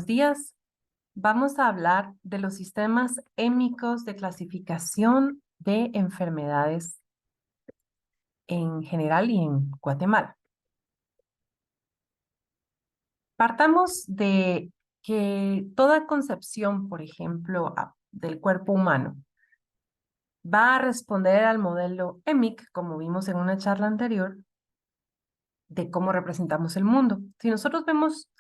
Buenos días. Vamos a hablar de los sistemas émicos de clasificación de enfermedades en general y en Guatemala. Partamos de que toda concepción, por ejemplo, del cuerpo humano va a responder al modelo EMIC, como vimos en una charla anterior, de cómo representamos el mundo. Si nosotros vemos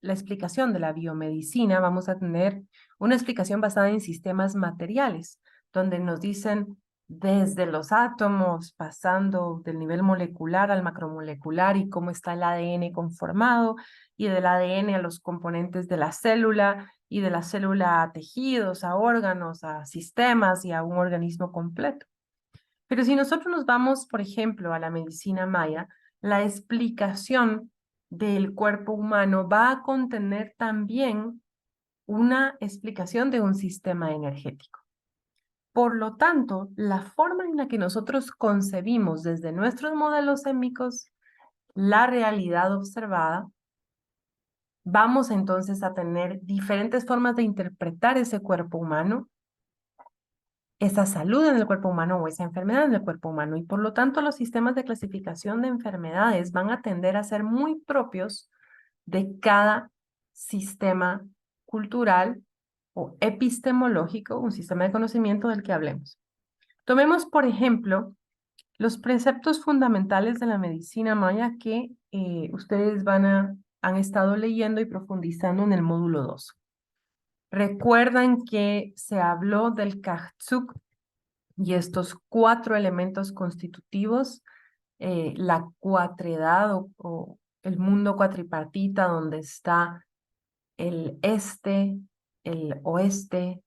la explicación de la biomedicina, vamos a tener una explicación basada en sistemas materiales, donde nos dicen desde los átomos, pasando del nivel molecular al macromolecular y cómo está el ADN conformado, y del ADN a los componentes de la célula, y de la célula a tejidos, a órganos, a sistemas y a un organismo completo. Pero si nosotros nos vamos, por ejemplo, a la medicina maya, la explicación del cuerpo humano va a contener también una explicación de un sistema energético. Por lo tanto, la forma en la que nosotros concebimos desde nuestros modelos émicos la realidad observada, vamos entonces a tener diferentes formas de interpretar ese cuerpo humano, esa salud en el cuerpo humano o esa enfermedad en el cuerpo humano. Y por lo tanto, los sistemas de clasificación de enfermedades van a tender a ser muy propios de cada sistema cultural o epistemológico, un sistema de conocimiento del que hablemos. Tomemos, por ejemplo, los preceptos fundamentales de la medicina maya que ustedes han estado leyendo y profundizando en el módulo 2. Recuerdan que se habló del Kajtsuk y estos 4 elementos constitutivos, la cuatredad o el mundo cuatripartita, donde está el este, el oeste,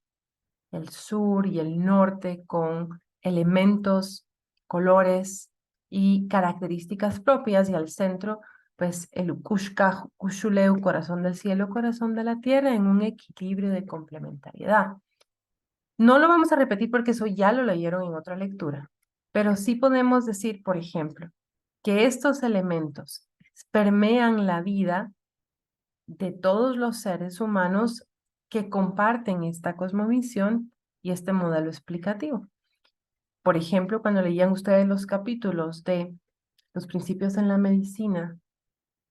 el sur y el norte, con elementos, colores y características propias, y al centro, pues el Ukushka, Kushuleu, corazón del cielo, corazón de la tierra, en un equilibrio de complementariedad. No lo vamos a repetir porque eso ya lo leyeron en otra lectura, pero sí podemos decir, por ejemplo, que estos elementos permean la vida de todos los seres humanos que comparten esta cosmovisión y este modelo explicativo. Por ejemplo, cuando leían ustedes los capítulos de los principios en la medicina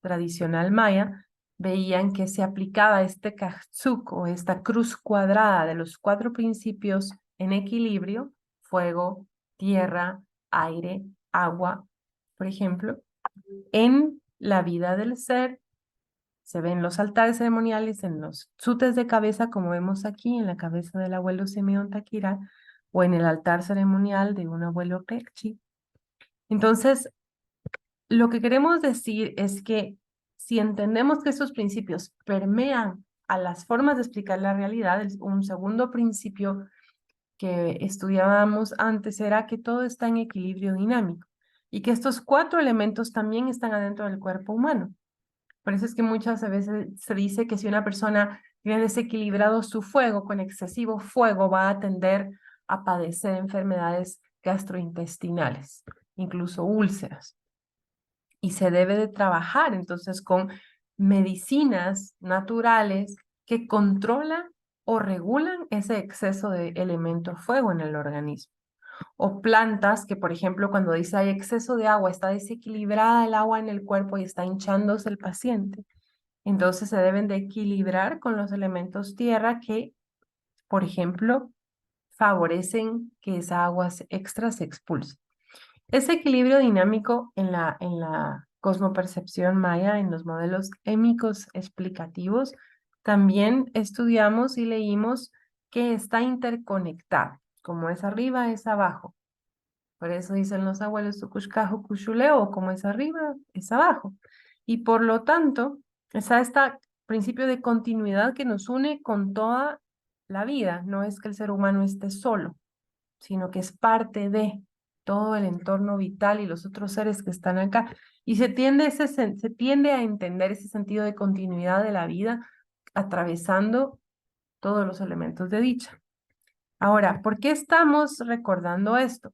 tradicional maya, veían que se aplicaba este kajtsuk o esta cruz cuadrada de los 4 principios en equilibrio: fuego, tierra, aire, agua, por ejemplo, en la vida del ser. Se ven los altares ceremoniales, en los tsutes de cabeza, como vemos aquí, en la cabeza del abuelo Simeón Taquira, o en el altar ceremonial de un abuelo Pekchi. Entonces, lo que queremos decir es que si entendemos que estos principios permean a las formas de explicar la realidad, un segundo principio que estudiábamos antes era que todo está en equilibrio dinámico y que estos 4 elementos también están adentro del cuerpo humano. Por eso es que muchas veces se dice que si una persona tiene desequilibrado su fuego, con excesivo fuego, va a tender a padecer enfermedades gastrointestinales, incluso úlceras. Y se debe de trabajar entonces con medicinas naturales que controlan o regulan ese exceso de elemento fuego en el organismo. O plantas que, por ejemplo, cuando dice hay exceso de agua, está desequilibrada el agua en el cuerpo y está hinchándose el paciente. Entonces se deben de equilibrar con los elementos tierra que, por ejemplo, favorecen que esa agua extra se expulse. Ese equilibrio dinámico en la cosmopercepción maya, en los modelos émicos explicativos, también estudiamos y leímos que está interconectado. Como es arriba, es abajo. Por eso dicen los abuelos, Tukushkahu Kushuleo, como es arriba, es abajo. Y por lo tanto, está este principio de continuidad que nos une con toda la vida. No es que el ser humano esté solo, sino que es parte de todo el entorno vital y los otros seres que están acá. Y se tiende a entender ese sentido de continuidad de la vida atravesando todos los elementos de dicha. Ahora, ¿por qué estamos recordando esto?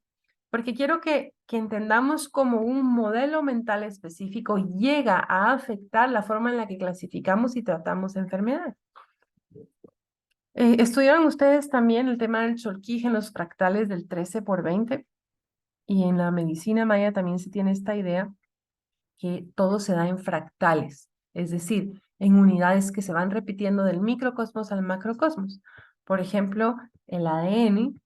Porque quiero que entendamos cómo un modelo mental específico llega a afectar la forma en la que clasificamos y tratamos enfermedades. ¿Estudiaron ustedes también el tema del Cholquij en los fractales del 13 por 20? Y en la medicina maya también se tiene esta idea que todo se da en fractales, es decir, en unidades que se van repitiendo del microcosmos al macrocosmos. Por ejemplo, el ADN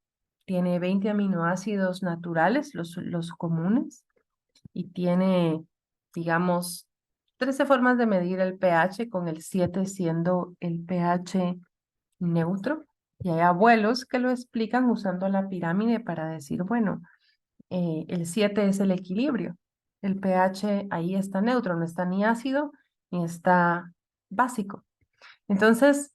tiene 20 aminoácidos naturales, los comunes, y tiene, digamos, 13 formas de medir el pH, con el 7 siendo el pH neutro. Y hay abuelos que lo explican usando la pirámide para decir, bueno, el 7 es el equilibrio. El pH ahí está neutro, no está ni ácido ni está básico. Entonces,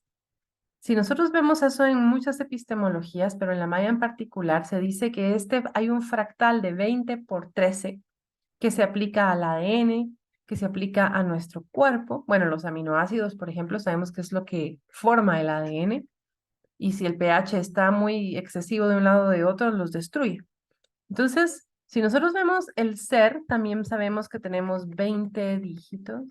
si nosotros vemos eso en muchas epistemologías, pero en la maya en particular, se dice que hay un fractal de 20 por 13 que se aplica al ADN, que se aplica a nuestro cuerpo. Bueno, los aminoácidos, por ejemplo, sabemos que es lo que forma el ADN, y si el pH está muy excesivo de un lado o de otro, los destruye. Entonces, si nosotros vemos el ser, también sabemos que tenemos 20 dígitos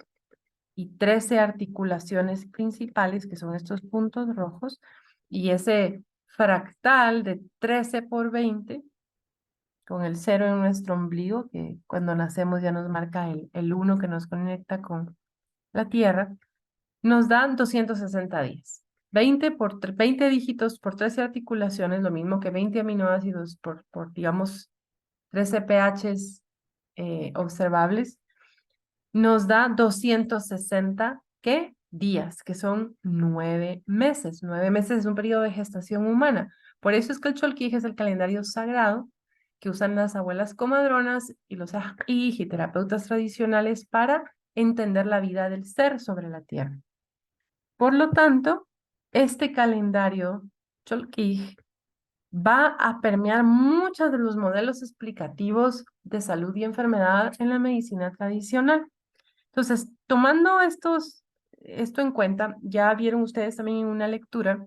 y 13 articulaciones principales, que son estos puntos rojos, y ese fractal de 13 por 20, con el 0 en nuestro ombligo, que cuando nacemos ya nos marca el 1 que nos conecta con la Tierra, nos dan 260 días. 20 dígitos por 13 articulaciones, lo mismo que 20 aminoácidos digamos, 13 pHs observables, nos da 260, ¿qué? Días, que son 9 meses. 9 meses es un periodo de gestación humana. Por eso es que el Cholquij es el calendario sagrado que usan las abuelas comadronas y los y terapeutas tradicionales para entender la vida del ser sobre la tierra. Por lo tanto, este calendario Cholquij va a permear muchos de los modelos explicativos de salud y enfermedad en la medicina tradicional. Entonces, tomando esto en cuenta, ya vieron ustedes también en una lectura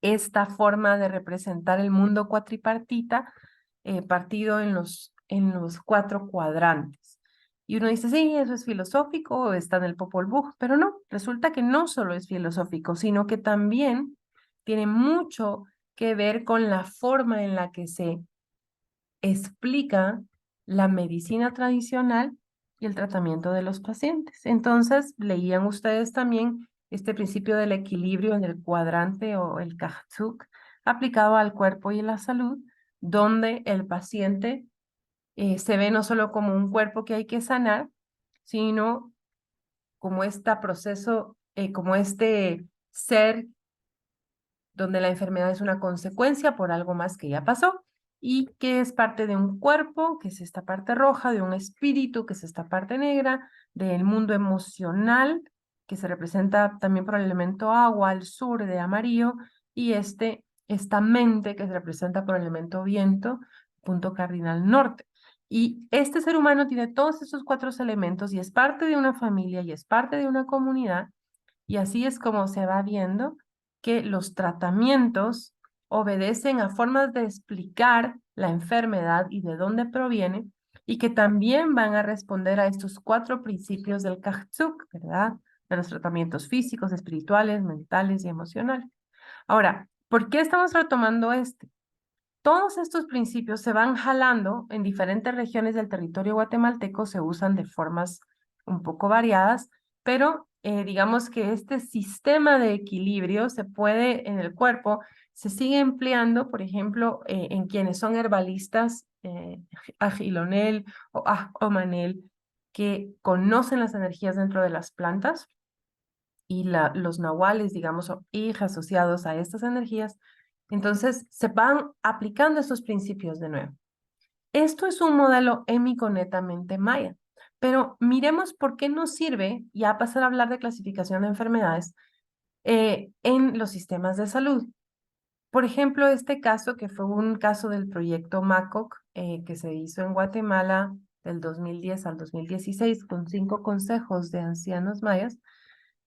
esta forma de representar el mundo cuatripartita, partido en los 4 cuadrantes. Y uno dice, sí, eso es filosófico, está en el Popol Vuh, pero no, resulta que no solo es filosófico, sino que también tiene mucho que ver con la forma en la que se explica la medicina tradicional y el tratamiento de los pacientes. Entonces, leían ustedes también este principio del equilibrio en el cuadrante o el Kajtzuk aplicado al cuerpo y a la salud, donde el paciente se ve no solo como un cuerpo que hay que sanar, sino como este proceso, como este ser donde la enfermedad es una consecuencia por algo más que ya pasó y que es parte de un cuerpo, que es esta parte roja, de un espíritu, que es esta parte negra, del mundo emocional, que se representa también por el elemento agua, al sur de amarillo, y esta mente que se representa por el elemento viento, punto cardinal norte. Y este ser humano tiene todos esos 4 elementos y es parte de una familia y es parte de una comunidad, y así es como se va viendo que los tratamientos obedecen a formas de explicar la enfermedad y de dónde proviene, y que también van a responder a estos 4 principios del Kajtzuk, ¿verdad? De los tratamientos físicos, espirituales, mentales y emocionales. Ahora, ¿por qué estamos retomando este? Todos estos principios se van jalando en diferentes regiones del territorio guatemalteco, se usan de formas un poco variadas, pero digamos que este sistema de equilibrio se puede en el cuerpo, se sigue empleando, por ejemplo, en quienes son herbalistas, Agilonel o Manel, que conocen las energías dentro de las plantas y los nahuales, digamos, o asociados a estas energías. Entonces, se van aplicando estos principios de nuevo. Esto es un modelo émico netamente maya, pero miremos por qué nos sirve, ya pasar a hablar de clasificación de enfermedades, en los sistemas de salud. Por ejemplo, este caso, que fue un caso del proyecto MACOC, que se hizo en Guatemala del 2010 al 2016 con 5 consejos de ancianos mayas.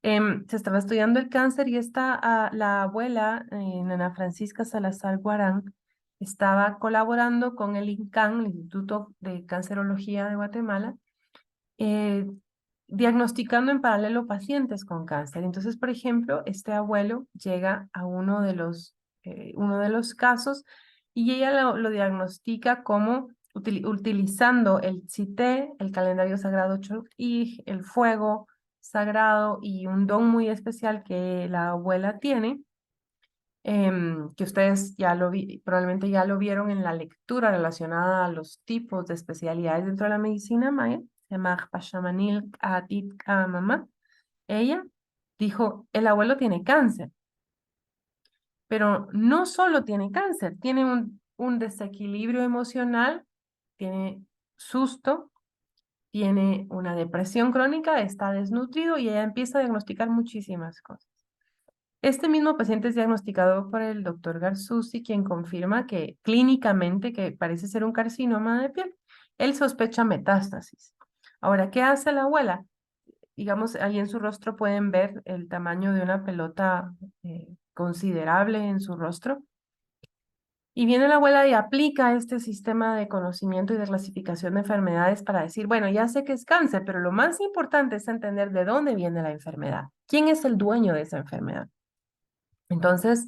Se estaba estudiando el cáncer y la abuela, Nana Francisca Salazar Guarán, estaba colaborando con el INCAN, el Instituto de Cancerología de Guatemala, eh, diagnosticando en paralelo pacientes con cáncer. Entonces, por ejemplo, este abuelo llega a uno de los casos y ella lo diagnostica como utilizando el Tzité, el calendario sagrado Chulkij, el fuego sagrado y un don muy especial que la abuela tiene, que ustedes probablemente ya lo vieron en la lectura relacionada a los tipos de especialidades dentro de la medicina maya, se llama Pashamanil Atit Mamá. Ella dijo, el abuelo tiene cáncer, pero no solo tiene cáncer, tiene un desequilibrio emocional, tiene susto, tiene una depresión crónica, está desnutrido y ella empieza a diagnosticar muchísimas cosas. Este mismo paciente es diagnosticado por el doctor Garzusi, quien confirma que clínicamente que parece ser un carcinoma de piel. Él sospecha metástasis. Ahora, ¿qué hace la abuela? Digamos, ahí en su rostro pueden ver el tamaño de una pelota considerable en su rostro. Y viene la abuela y aplica este sistema de conocimiento y de clasificación de enfermedades para decir, bueno, ya sé que es cáncer, pero lo más importante es entender de dónde viene la enfermedad. ¿Quién es el dueño de esa enfermedad? Entonces,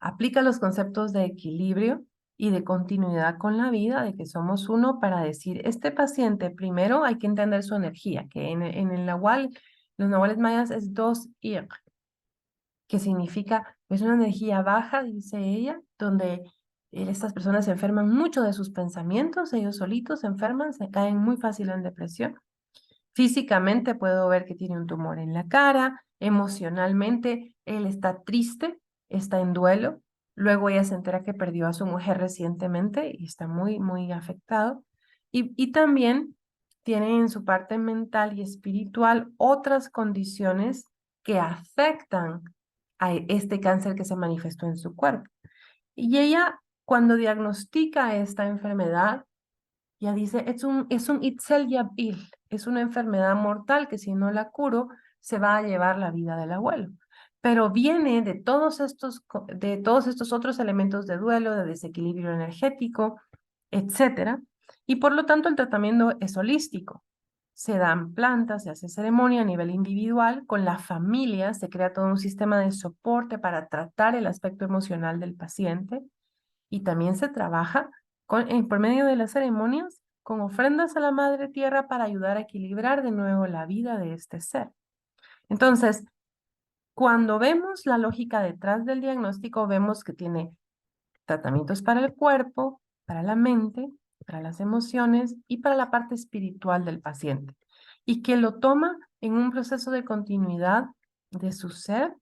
aplica los conceptos de equilibrio y de continuidad con la vida, de que somos uno para decir, este paciente, primero hay que entender su energía, que en el nahual, los nahuales mayas es 2-ir, que significa, es una energía baja, dice ella, donde estas personas se enferman mucho de sus pensamientos, ellos solitos se enferman, se caen muy fácil en depresión. Físicamente puedo ver que tiene un tumor en la cara, emocionalmente él está triste, está en duelo. Luego ella se entera que perdió a su mujer recientemente y está muy, muy afectado. Y también tiene en su parte mental y espiritual otras condiciones que afectan a este cáncer que se manifestó en su cuerpo. Y ella, cuando diagnostica esta enfermedad, ya dice, es un Itzel Yabil, es una enfermedad mortal que si no la curo, se va a llevar la vida del abuelo. Pero viene de todos estos otros elementos de duelo, de desequilibrio energético, etcétera. Y por lo tanto el tratamiento es holístico. Se dan plantas, se hace ceremonia a nivel individual, con la familia se crea todo un sistema de soporte para tratar el aspecto emocional del paciente y también se trabaja por medio de las ceremonias con ofrendas a la Madre Tierra para ayudar a equilibrar de nuevo la vida de este ser. Entonces, cuando vemos la lógica detrás del diagnóstico, vemos que tiene tratamientos para el cuerpo, para la mente, para las emociones y para la parte espiritual del paciente. Y que lo toma en un proceso de continuidad de su ser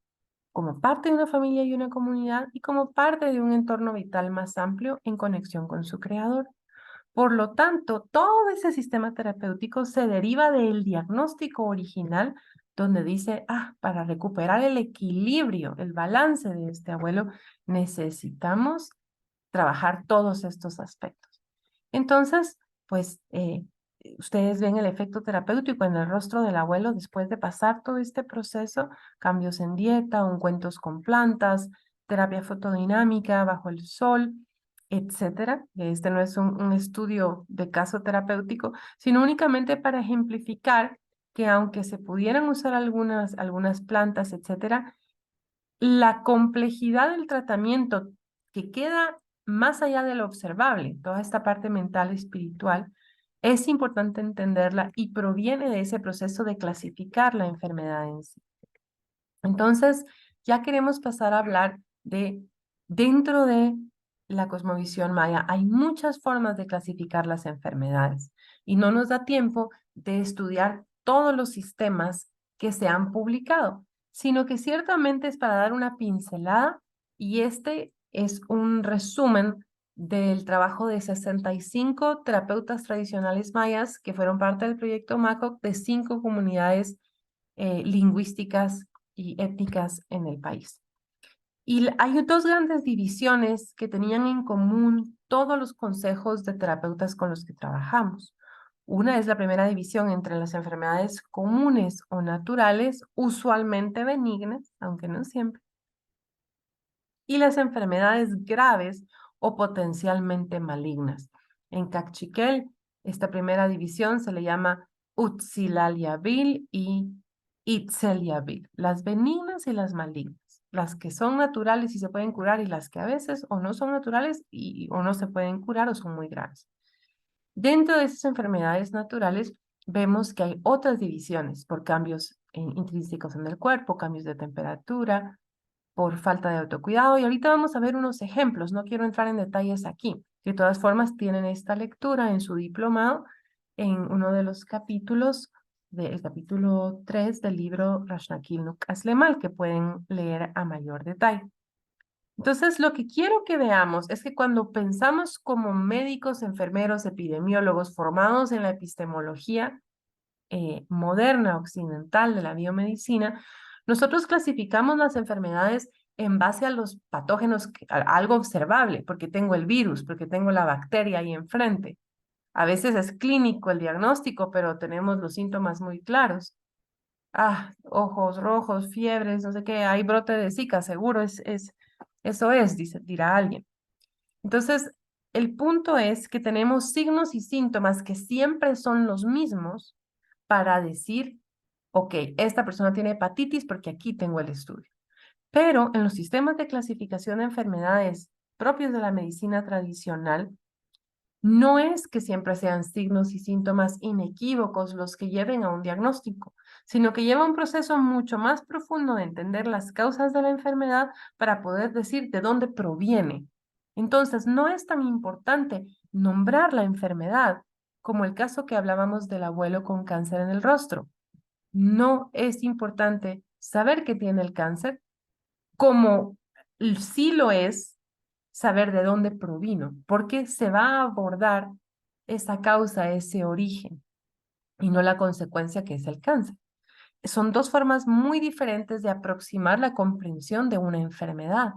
como parte de una familia y una comunidad y como parte de un entorno vital más amplio en conexión con su creador. Por lo tanto, todo ese sistema terapéutico se deriva del diagnóstico original donde dice, para recuperar el equilibrio, el balance de este abuelo, necesitamos trabajar todos estos aspectos. Entonces, pues ustedes ven el efecto terapéutico en el rostro del abuelo después de pasar todo este proceso, cambios en dieta, ungüentos con plantas, terapia fotodinámica bajo el sol, etcétera. Este no es un estudio de caso terapéutico, sino únicamente para ejemplificar que aunque se pudieran usar algunas plantas, etcétera, la complejidad del tratamiento que queda más allá de lo observable, toda esta parte mental y espiritual, es importante entenderla y proviene de ese proceso de clasificar la enfermedad en sí. Entonces, ya queremos pasar a hablar de, dentro de la cosmovisión maya, hay muchas formas de clasificar las enfermedades y no nos da tiempo de estudiar todos los sistemas que se han publicado, sino que ciertamente es para dar una pincelada y este es un resumen del trabajo de 65 terapeutas tradicionales mayas que fueron parte del proyecto MACOC de 5 comunidades lingüísticas y étnicas en el país. Y hay dos grandes divisiones que tenían en común todos los consejos de terapeutas con los que trabajamos. Una es la primera división entre las enfermedades comunes o naturales, usualmente benignas, aunque no siempre, y las enfermedades graves o potencialmente malignas. En Cachiquel, esta primera división se le llama Utzilaliabil y Itzeliabil, las benignas y las malignas, las que son naturales y se pueden curar y las que a veces o no son naturales o no se pueden curar o son muy graves. Dentro de esas enfermedades naturales vemos que hay otras divisiones por cambios intrínsecos en el cuerpo, cambios de temperatura, por falta de autocuidado. Y ahorita vamos a ver unos ejemplos. No quiero entrar en detalles aquí. De todas formas, tienen esta lectura en su diplomado en uno de los capítulos, del capítulo 3 del libro Rashnakilnuk Aslemal, que pueden leer a mayor detalle. Entonces, lo que quiero que veamos es que cuando pensamos como médicos, enfermeros, epidemiólogos formados en la epistemología moderna occidental de la biomedicina, nosotros clasificamos las enfermedades en base a los patógenos, algo observable, porque tengo el virus, porque tengo la bacteria ahí enfrente. A veces es clínico el diagnóstico, pero tenemos los síntomas muy claros. Ojos rojos, fiebres, no sé qué, hay brote de Zika, seguro eso es, dirá alguien. Entonces, el punto es que tenemos signos y síntomas que siempre son los mismos para decir, ok, esta persona tiene hepatitis porque aquí tengo el estudio. Pero en los sistemas de clasificación de enfermedades propios de la medicina tradicional, no es que siempre sean signos y síntomas inequívocos los que lleven a un diagnóstico, sino que lleva un proceso mucho más profundo de entender las causas de la enfermedad para poder decir de dónde proviene. Entonces, no es tan importante nombrar la enfermedad como el caso que hablábamos del abuelo con cáncer en el rostro. No es importante saber que tiene el cáncer, como sí lo es saber de dónde provino, porque se va a abordar esa causa, ese origen, y no la consecuencia que es el cáncer. Son dos formas muy diferentes de aproximar la comprensión de una enfermedad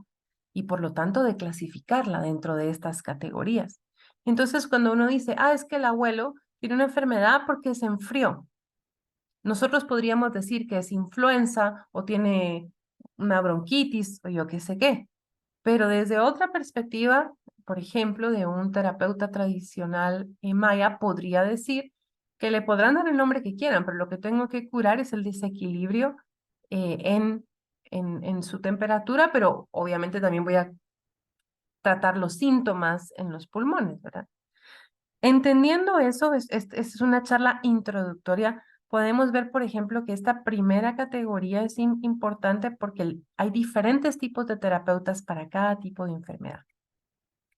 y por lo tanto de clasificarla dentro de estas categorías. Entonces, cuando uno dice, es que el abuelo tiene una enfermedad porque se enfrió, nosotros podríamos decir que es influenza o tiene una bronquitis o yo qué sé qué. Pero desde otra perspectiva, por ejemplo, de un terapeuta tradicional maya, podría decir que le podrán dar el nombre que quieran, pero lo que tengo que curar es el desequilibrio en su temperatura, pero obviamente también voy a tratar los síntomas en los pulmones, ¿verdad? Entendiendo eso, es una charla introductoria. Podemos ver, por ejemplo, que esta primera categoría es importante porque hay diferentes tipos de terapeutas para cada tipo de enfermedad.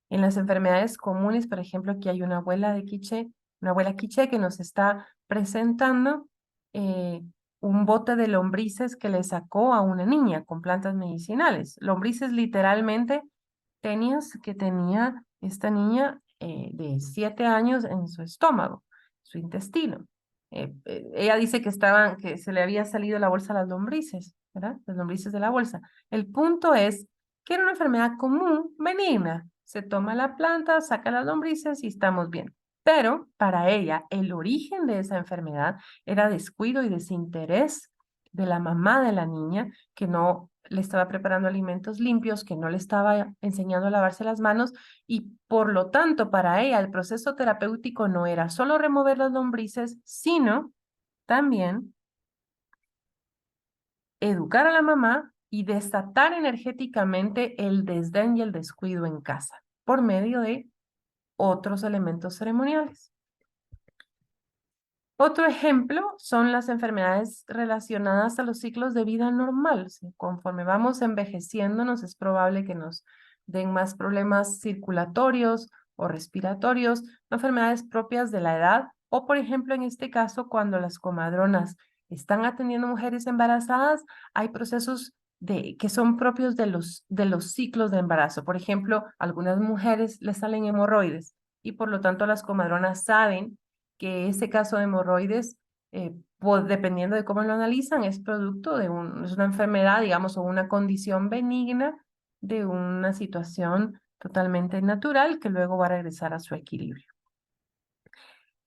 En las enfermedades comunes, por ejemplo, aquí hay una abuela quiché que nos está presentando eh, un bote de lombrices que le sacó a una niña con plantas medicinales. Lombrices literalmente que tenía esta niña de 7 años en su estómago, su intestino. Ella dice que se le había salido la bolsa a las lombrices, ¿verdad? Las lombrices de la bolsa. El punto es que era una enfermedad común, benigna. Se toma la planta, saca las lombrices y estamos bien. Pero para ella, el origen de esa enfermedad era descuido y desinterés de la mamá de la niña, que no le estaba preparando alimentos limpios, que no le estaba enseñando a lavarse las manos y por lo tanto para ella el proceso terapéutico no era solo remover las lombrices, sino también educar a la mamá y desatar energéticamente el desdén y el descuido en casa por medio de otros elementos ceremoniales. Otro ejemplo son las enfermedades relacionadas a los ciclos de vida normal. Conforme vamos envejeciéndonos, es probable que nos den más problemas circulatorios o respiratorios, enfermedades propias de la edad, o por ejemplo, en este caso, cuando las comadronas están atendiendo mujeres embarazadas, hay procesos que son propios de los ciclos de embarazo. Por ejemplo, a algunas mujeres les salen hemorroides y por lo tanto las comadronas saben que ese caso de hemorroides, pues, dependiendo de cómo lo analizan, es producto es una enfermedad, digamos, o una condición benigna de una situación totalmente natural que luego va a regresar a su equilibrio.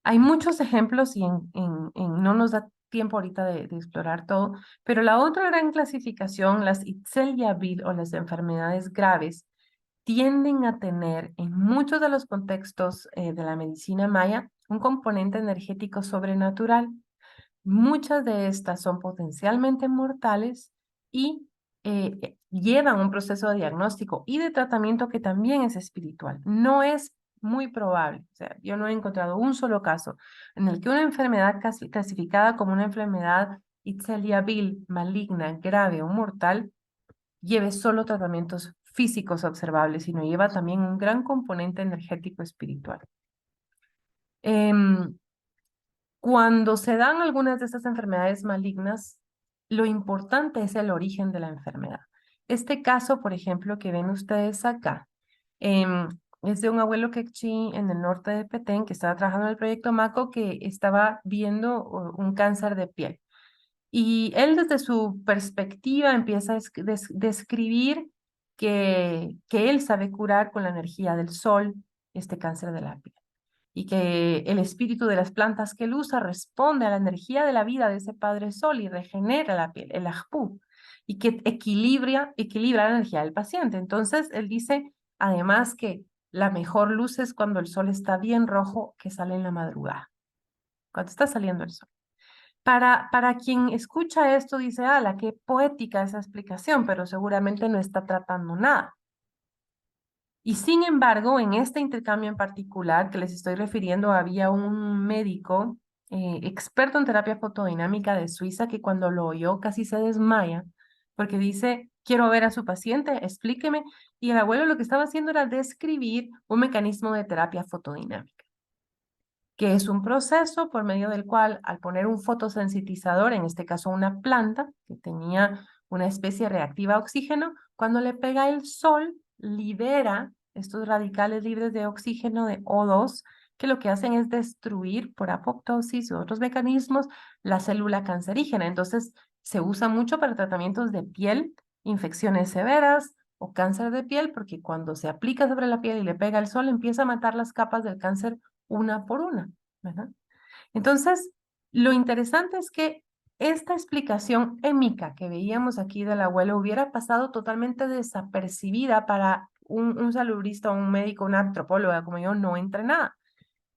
Hay muchos ejemplos y no nos da tiempo ahorita de explorar todo, pero la otra gran clasificación, las Itzel-Yabil o las enfermedades graves, tienden a tener en muchos de los contextos de la medicina maya un componente energético sobrenatural. Muchas de estas son potencialmente mortales y llevan un proceso de diagnóstico y de tratamiento que también es espiritual. No es muy probable, o sea, yo no he encontrado un solo caso en el que una enfermedad clasificada como una enfermedad itzeliabil, maligna, grave o mortal lleve solo tratamientos físicos observables, sino lleva también un gran componente energético espiritual. Cuando se dan algunas de estas enfermedades malignas, lo importante es el origen de la enfermedad. Este caso, por ejemplo, que ven ustedes acá, es de un abuelo quechí en el norte de Petén que estaba trabajando en el proyecto MACO que estaba viendo un cáncer de piel. Y él desde su perspectiva empieza a describir que él sabe curar con la energía del sol este cáncer de la piel y que el espíritu de las plantas que él usa responde a la energía de la vida de ese Padre Sol y regenera la piel, el ajpú, y que equilibra la energía del paciente. Entonces, él dice, además, que la mejor luz es cuando el sol está bien rojo, que sale en la madrugada, cuando está saliendo el sol. Para quien escucha esto, dice, la qué poética esa explicación, pero seguramente no está tratando nada. Y sin embargo, en este intercambio en particular que les estoy refiriendo, había un médico experto en terapia fotodinámica de Suiza que cuando lo oyó casi se desmaya porque dice, quiero ver a su paciente, explíqueme. Y el abuelo lo que estaba haciendo era describir un mecanismo de terapia fotodinámica, que es un proceso por medio del cual al poner un fotosensitizador, en este caso una planta que tenía una especie reactiva a oxígeno, cuando le pega el sol, libera estos radicales libres de oxígeno de O2, que lo que hacen es destruir por apoptosis u otros mecanismos la célula cancerígena. Entonces, se usa mucho para tratamientos de piel, infecciones severas o cáncer de piel, porque cuando se aplica sobre la piel y le pega el sol, empieza a matar las capas del cáncer una por una, ¿verdad? Entonces, lo interesante es que esta explicación émica que veíamos aquí del abuelo hubiera pasado totalmente desapercibida para un salubrista, un médico, una antropóloga como yo no entrenada.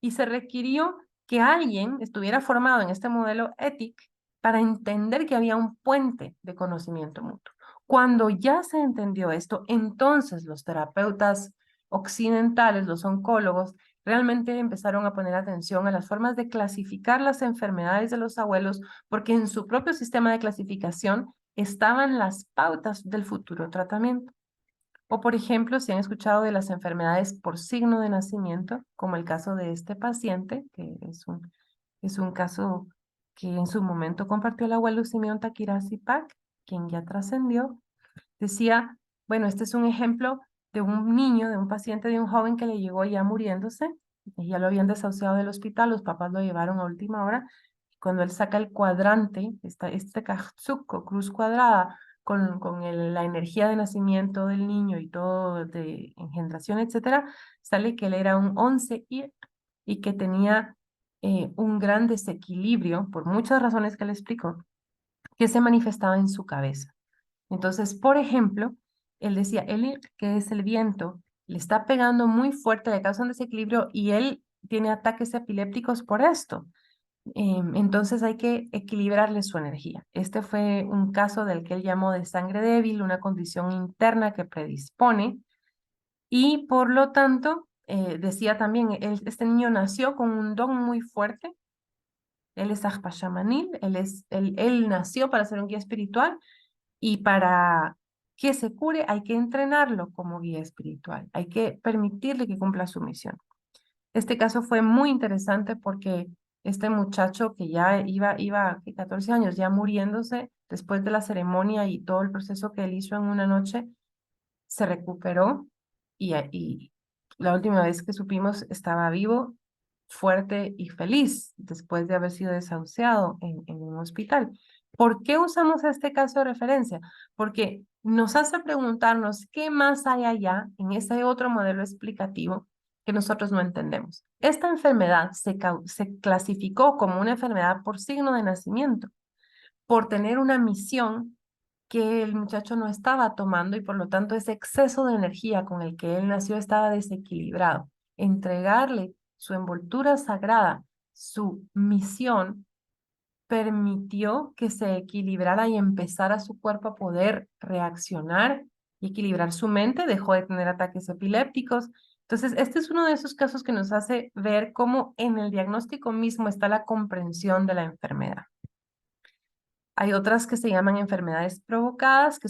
Y se requirió que alguien estuviera formado en este modelo ETIC para entender que había un puente de conocimiento mutuo. Cuando ya se entendió esto, entonces los terapeutas occidentales, los oncólogos, realmente empezaron a poner atención a las formas de clasificar las enfermedades de los abuelos, porque en su propio sistema de clasificación estaban las pautas del futuro tratamiento. O, por ejemplo, si han escuchado de las enfermedades por signo de nacimiento, como el caso de este paciente, que es un caso que en su momento compartió el abuelo Simeón Takirasi Pak, quien ya trascendió, decía, bueno, este es un ejemplo de un niño, de un paciente, de un joven que le llegó ya muriéndose, y ya lo habían desahuciado del hospital, los papás lo llevaron a última hora, y cuando él saca el cuadrante, este Katsuko, cruz cuadrada, la energía de nacimiento del niño y todo de engendración, etcétera, sale que él era un 11 y que tenía un gran desequilibrio, por muchas razones que le explico, que se manifestaba en su cabeza. Entonces, por ejemplo, él decía, él, que es el viento, le está pegando muy fuerte, le causa un desequilibrio y él tiene ataques epilépticos por esto. Entonces hay que equilibrarle su energía. Este fue un caso del que él llamó de sangre débil, una condición interna que predispone y por lo tanto, decía también, este niño nació con un don muy fuerte. Él es Ahpashamanil, él nació para ser un guía espiritual y para que se cure hay que entrenarlo como guía espiritual, hay que permitirle que cumpla su misión. Este caso fue muy interesante porque este muchacho que ya iba 14 años ya muriéndose después de la ceremonia y todo el proceso que él hizo en una noche, se recuperó y la última vez que supimos estaba vivo, fuerte y feliz después de haber sido desahuciado en un hospital. ¿Por qué usamos este caso de referencia? Porque nos hace preguntarnos qué más hay allá en ese otro modelo explicativo que nosotros no entendemos. Esta enfermedad se clasificó como una enfermedad por signo de nacimiento, por tener una misión que el muchacho no estaba tomando y por lo tanto ese exceso de energía con el que él nació estaba desequilibrado. Entregarle su envoltura sagrada, su misión, permitió que se equilibrara y empezara su cuerpo a poder reaccionar y equilibrar su mente, dejó de tener ataques epilépticos. Entonces, este es uno de esos casos que nos hace ver cómo en el diagnóstico mismo está la comprensión de la enfermedad. Hay otras que se llaman enfermedades provocadas, que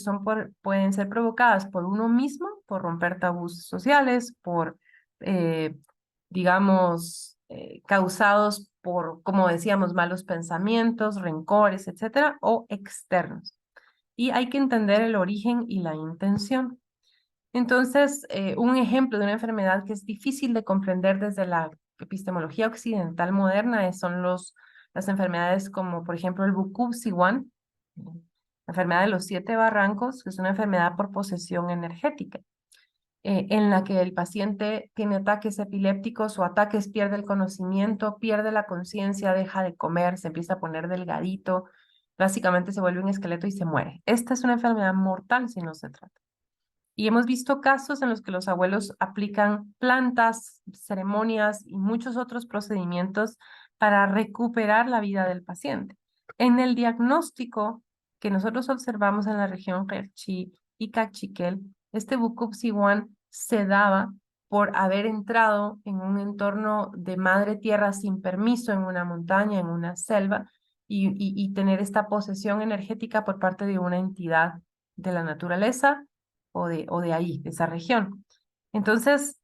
pueden ser provocadas por uno mismo, por romper tabús sociales, por, digamos, causados por, como decíamos, malos pensamientos, rencores, etcétera, o externos. Y hay que entender el origen y la intención. Entonces, un ejemplo de una enfermedad que es difícil de comprender desde la epistemología occidental moderna las enfermedades como, por ejemplo, el Bukowski-1, la enfermedad de los 7 barrancos, que es una enfermedad por posesión energética, en la que el paciente tiene ataques epilépticos o ataques, pierde el conocimiento, pierde la conciencia, deja de comer, se empieza a poner delgadito, básicamente se vuelve un esqueleto y se muere. Esta es una enfermedad mortal si no se trata. Y hemos visto casos en los que los abuelos aplican plantas, ceremonias y muchos otros procedimientos para recuperar la vida del paciente. En el diagnóstico que nosotros observamos en la región Kerchi y Cachiquel, este Bukowski-1 se daba por haber entrado en un entorno de madre tierra sin permiso, en una montaña, en una selva, y tener esta posesión energética por parte de una entidad de la naturaleza o de ahí, de esa región. Entonces,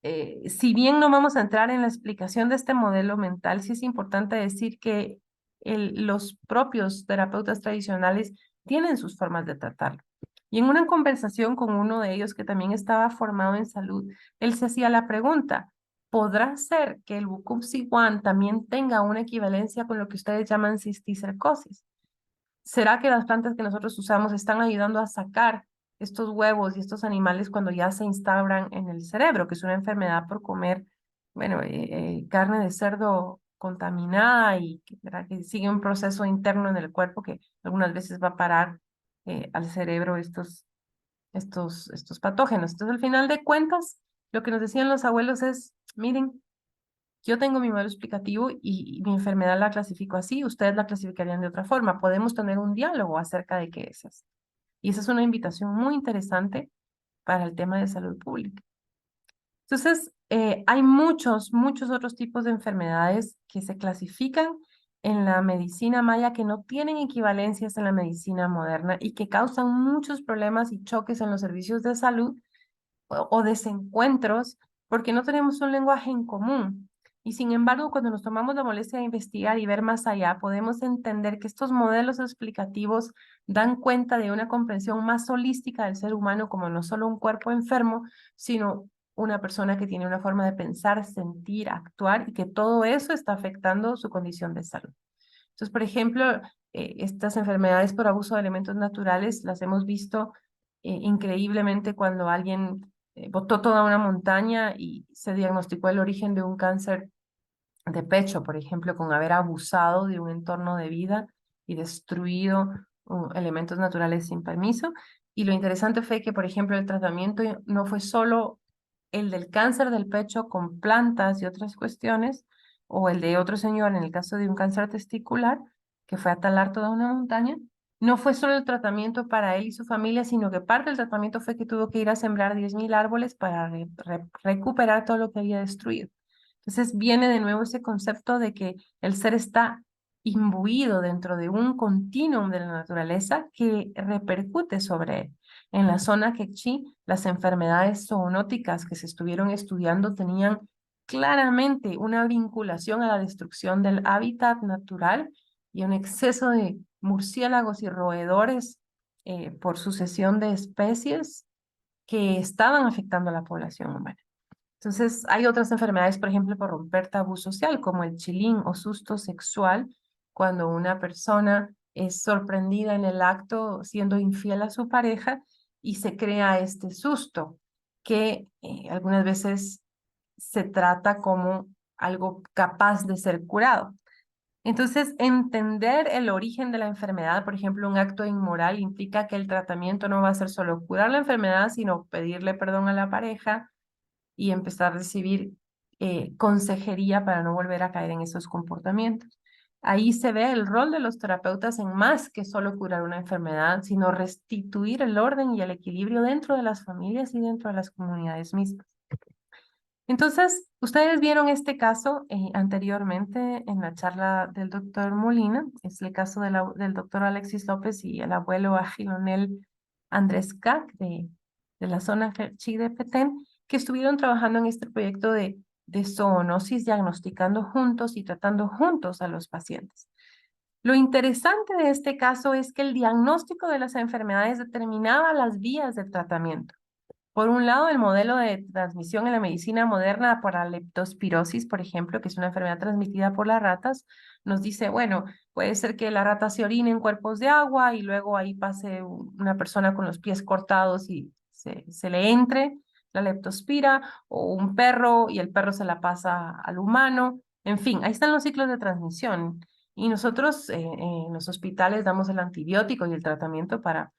si bien no vamos a entrar en la explicación de este modelo mental, sí es importante decir que los propios terapeutas tradicionales tienen sus formas de tratarlo. Y en una conversación con uno de ellos que también estaba formado en salud, él se hacía la pregunta, ¿podrá ser que el Bukowski-1 también tenga una equivalencia con lo que ustedes llaman cisticercosis? ¿Será que las plantas que nosotros usamos están ayudando a sacar estos huevos y estos animales cuando ya se instauran en el cerebro, que es una enfermedad por comer, bueno, carne de cerdo contaminada y ¿verdad? Que sigue un proceso interno en el cuerpo que algunas veces va a parar al cerebro estos patógenos? Entonces, al final de cuentas, lo que nos decían los abuelos es, miren, yo tengo mi modelo explicativo y mi enfermedad la clasifico así, ustedes la clasificarían de otra forma. Podemos tener un diálogo acerca de qué es eso. Y esa es una invitación muy interesante para el tema de salud pública. Entonces, hay muchos otros tipos de enfermedades que se clasifican en la medicina maya que no tienen equivalencias en la medicina moderna y que causan muchos problemas y choques en los servicios de salud o desencuentros porque no tenemos un lenguaje en común. Y sin embargo, cuando nos tomamos la molestia de investigar y ver más allá, podemos entender que estos modelos explicativos dan cuenta de una comprensión más holística del ser humano como no solo un cuerpo enfermo, sino una persona que tiene una forma de pensar, sentir, actuar y que todo eso está afectando su condición de salud. Entonces, por ejemplo, estas enfermedades por abuso de elementos naturales las hemos visto increíblemente cuando alguien botó toda una montaña y se diagnosticó el origen de un cáncer de pecho, por ejemplo, con haber abusado de un entorno de vida y destruido elementos naturales sin permiso. Y lo interesante fue que, por ejemplo, el tratamiento no fue solo el del cáncer del pecho con plantas y otras cuestiones, o el de otro señor en el caso de un cáncer testicular, que fue a talar toda una montaña, no fue solo el tratamiento para él y su familia, sino que parte del tratamiento fue que tuvo que ir a sembrar 10.000 árboles para recuperar todo lo que había destruido. Entonces viene de nuevo ese concepto de que el ser está imbuido dentro de un continuum de la naturaleza que repercute sobre él. En la zona Quechí, las enfermedades zoonóticas que se estuvieron estudiando tenían claramente una vinculación a la destrucción del hábitat natural y un exceso de murciélagos y roedores por sucesión de especies que estaban afectando a la población humana. Entonces, hay otras enfermedades, por ejemplo, por romper tabú social, como el chilín o susto sexual, cuando una persona es sorprendida en el acto siendo infiel a su pareja y se crea este susto, que algunas veces se trata como algo capaz de ser curado. Entonces, entender el origen de la enfermedad, por ejemplo, un acto inmoral implica que el tratamiento no va a ser solo curar la enfermedad, sino pedirle perdón a la pareja y empezar a recibir consejería para no volver a caer en esos comportamientos. Ahí se ve el rol de los terapeutas en más que solo curar una enfermedad, sino restituir el orden y el equilibrio dentro de las familias y dentro de las comunidades mismas. Entonces, ustedes vieron este caso anteriormente en la charla del doctor Molina, es el caso del doctor Alexis López y el abuelo Agilonel Andrés Cac de la zona Chi de Petén, que estuvieron trabajando en este proyecto de zoonosis, diagnosticando juntos y tratando juntos a los pacientes. Lo interesante de este caso es que el diagnóstico de las enfermedades determinaba las vías de tratamiento. Por un lado, el modelo de transmisión en la medicina moderna para leptospirosis, por ejemplo, que es una enfermedad transmitida por las ratas, nos dice, bueno, puede ser que la rata se orine en cuerpos de agua y luego ahí pase una persona con los pies cortados y se le entre la leptospira, o un perro y el perro se la pasa al humano. En fin, ahí están los ciclos de transmisión. Y nosotros en los hospitales damos el antibiótico y el tratamiento para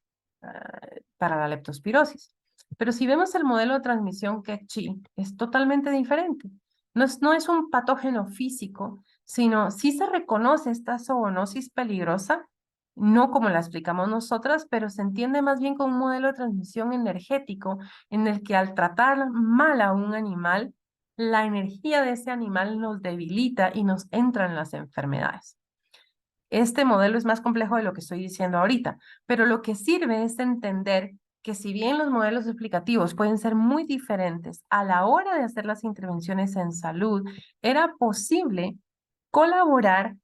la leptospirosis. Pero si vemos el modelo de transmisión QECHI, es totalmente diferente. No es un patógeno físico, sino sí se reconoce esta zoonosis peligrosa, no como la explicamos nosotras, pero se entiende más bien como un modelo de transmisión energético en el que al tratar mal a un animal, la energía de ese animal nos debilita y nos entran las enfermedades. Este modelo es más complejo de lo que estoy diciendo ahorita, pero lo que sirve es entender que si bien los modelos explicativos pueden ser muy diferentes, a la hora de hacer las intervenciones en salud, era posible colaborar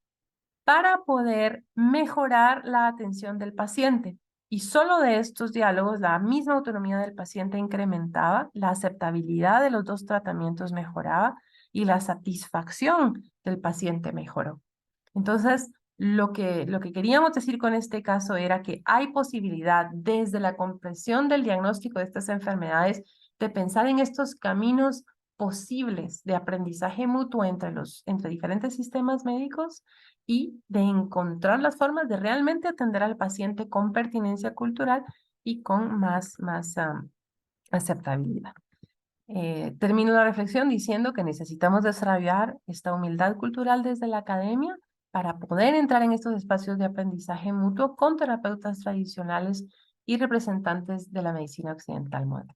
para poder mejorar la atención del paciente. Y solo de estos diálogos, la misma autonomía del paciente incrementaba, la aceptabilidad de los dos tratamientos mejoraba y la satisfacción del paciente mejoró. Entonces, lo que queríamos decir con este caso era que hay posibilidad desde la comprensión del diagnóstico de estas enfermedades de pensar en estos caminos posibles de aprendizaje mutuo entre diferentes sistemas médicos y de encontrar las formas de realmente atender al paciente con pertinencia cultural y con más aceptabilidad. Termino la reflexión diciendo que necesitamos desarrollar esta humildad cultural desde la academia para poder entrar en estos espacios de aprendizaje mutuo con terapeutas tradicionales y representantes de la medicina occidental moderna.